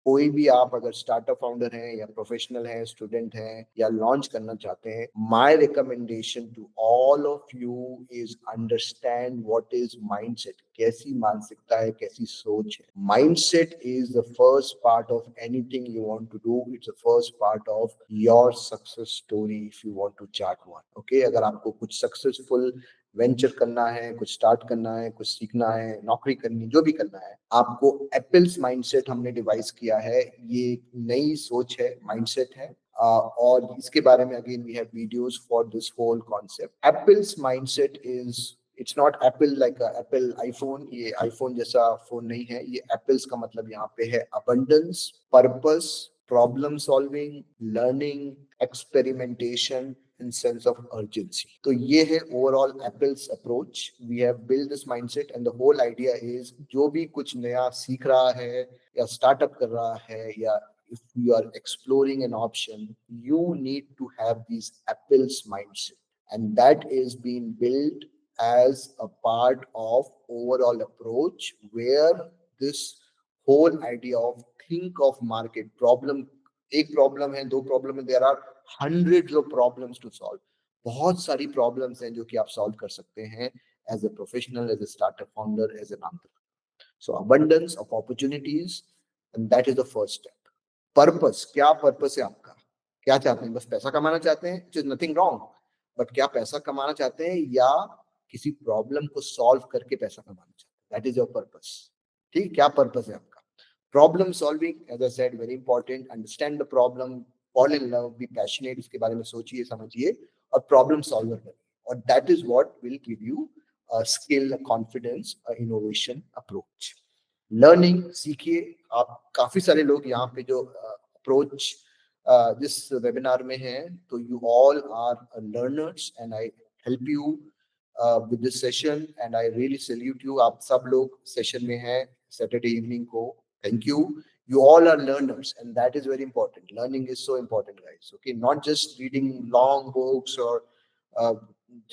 कोई भी आप अगर स्टार्टअप फाउंडर हैं या प्रोफेशनल हैं, स्टूडेंट हैं या लॉन्च करना चाहते हैं, my recommendation to all of you is understand what is mindset. कैसी मानसिकता है, कैसी सोच है। Mindset is the first part of anything you want to do. It's the first part of your success story if you want to chart one. Okay, अगर आपको कुछ successful venture करना है, कुछ स्टार्ट करना है, कुछ सीखना है, नौकरी करनी, जो भी करना है, आपको एप्पल्स माइंडसेट हमने डिवाइस किया है। ये एक नई सोच है, माइंडसेट है। और इसके बारे में again we have videos for this whole concept. APPLES mindset is, it's not apple like Apple iPhone. ये आईफोन जैसा फोन नहीं है। ये एप्पल्स का मतलब यहाँ पे है abundance, purpose, problem solving, learning, experimentation and sense of urgency. तो ये है overall Apple's approach. We have built this mindset and the whole idea is जो भी कुछ नया सीख रहा है या स्टार्टअप कर रहा है या if you are exploring an option, you need to have these Apple's mindset, and that is being built as a part of overall approach where this whole idea of think of market problem, एक problem है, दो problem है, there are hundreds of problems to solve. बहुत सारी problems हैं जो कि आप सॉल्व कर सकते हैं as a professional, as a startup founder, as an entrepreneur. So abundance of opportunities and that is the first step. Purpose, क्या पर्पस है आपका? क्या चाहते हैं? बस पैसा कमाना चाहते हैं, it is nothing wrong, but क्या पैसा कमाना चाहते हैं या किसी प्रॉब्लम को सॉल्व करके पैसा कमाना चाहते हैं? That is your purpose. ठीक, क्या पर्पस है आपका? Problem solving, as I said, very important. Understand the problem, fall in love, be passionate, इसके बारे में सोचिए, समझिए और प्रॉब्लम सॉल्वर बनिए। और that is what will give you skill, confidence, innovation approach. Learning, सीखिए। आप काफी सारे लोग यहाँ पे जो अप्रोच जिस वेबिनार में हैं, तो you all are learners and I help you with this session and I really salute you. आप सब लोग सेशन में हैं सैटरडे इवनिंग को। Thank you. You all are learners, and that is very important. Learning is so important, guys. Okay, not just reading long books or uh,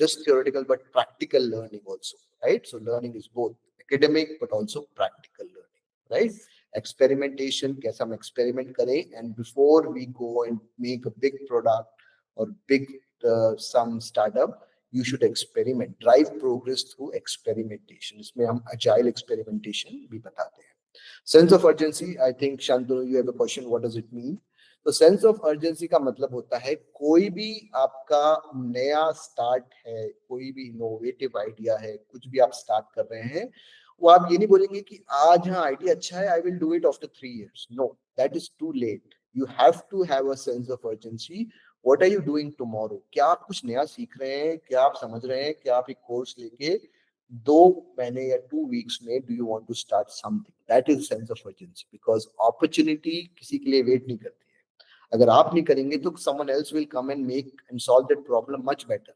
just theoretical, but practical learning also, right? So learning is both academic but also practical learning, right? Experimentation, कैसे हम experiment करें, and before we go and make a big product or big some startup, you should experiment. Drive progress through experimentation. इसमें हम agile experimentation भी बताते हैं। Sense of urgency, I think Shantanu you have a question, what does it mean? तो sense of urgency का मतलब होता है कोई भी आपका नया स्टार्ट है, कोई भी इनोवेटिव आइडिया है, कुछ भी आप स्टार्ट कर रहे हैं, वो आप ये नहीं बोलेंगे कि आज हाँ आइडिया अच्छा है, I will do it after 3 years. No, that is too late. You have to have a sense of urgency. What are you doing tomorrow? क्या आप कुछ नया सीख रहे हैं? क्या आप समझ रहे हैं? क्या आप एक कोर्स लेके 2 महीने या 2 weeks में do you want to start something? That is sense of urgency, because opportunity किसी के लिए वेट नहीं करती है। अगर आप नहीं करेंगे तो someone else will come and make and solve that problem much better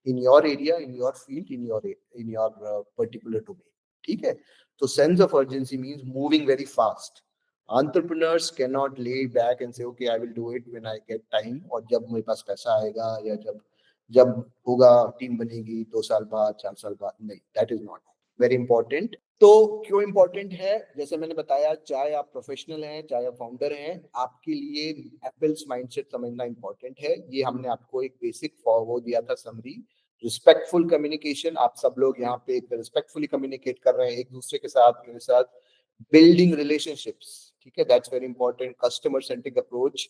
in your area, in your field, in your particular domain. ठीक है, तो sense of urgency means moving very fast. Entrepreneurs cannot lay back and say okay I will do it when I get time, और जब मेरे पास पैसा आएगा या जब जब होगा, टीम बनेगी 2 साल बाद, 4 साल बाद, नहीं, that is not very important. तो क्यों इंपॉर्टेंट है? जैसे मैंने बताया, चाहे आप प्रोफेशनल हैं, चाहे आप फाउंडर हैं, आपके लिए एप्पल्स माइंडसेट समझना इंपॉर्टेंट है। ये हमने आपको एक बेसिक वो दिया था, समरी। रिस्पेक्टफुल कम्युनिकेशन, आप सब लोग यहाँ पे रिस्पेक्टफुली कम्युनिकेट कर रहे हैं एक दूसरे के साथ, मेरे साथ। बिल्डिंग रिलेशनशिप्स, ठीक है, that's very important. Customer centric approach,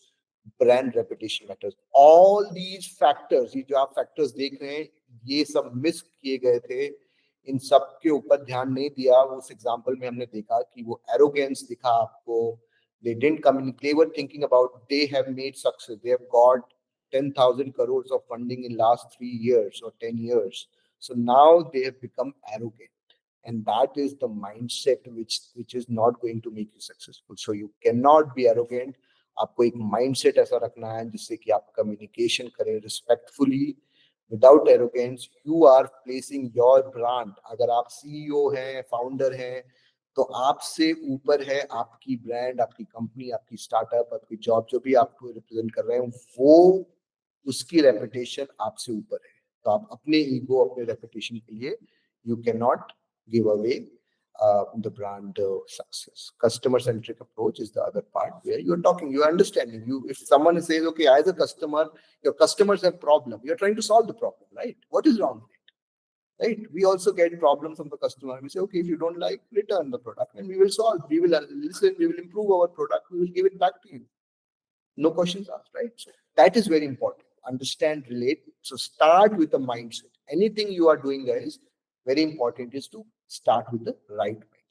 brand reputation matters. All these factors, ये जो आप फैक्टर्स देख रहे हैं, ये सब मिस किए गए थे। इन सब के ऊपर ध्यान नहीं दिया। उस एग्जांपल में हमने देखा कि वो एरोगेंस दिखा आपको। they didn't communicate, they were thinking about they have made success, they have got 10,000 crores of funding in last 3 years or 10 years, so now they have become arrogant, and that is the mindset which is not going to make you successful. So you cannot be arrogant. आपको एक mindset ऐसा रखना है जिससे कि आप communication करें respectfully, without arrogance. You are placing your brand. अगर आप सीईओ हैं, फाउंडर हैं, तो आपसे ऊपर है आपकी ब्रांड, आपकी कंपनी, आपकी स्टार्टअप, आपकी जॉब, जो भी आपको रिप्रेजेंट कर रहे हैं, वो उसकी रेपुटेशन आपसे ऊपर है। तो आप अपने ईगो, अपने रेपुटेशन के लिए you can not give away the brand success. Customer centric approach is the other part where you're talking, you're understanding. You, if someone says, okay, as a customer, your customers have problem, you're trying to solve the problem, right? What is wrong with it, right? We also get problems from the customer. We say, okay, if you don't like, return the product, and we will solve. We will listen. We will improve our product. We will give it back to you. No questions asked, right? So that is very important. Understand, relate. So start with the mindset. Anything you are doing, guys, very important is to start with the right mindset.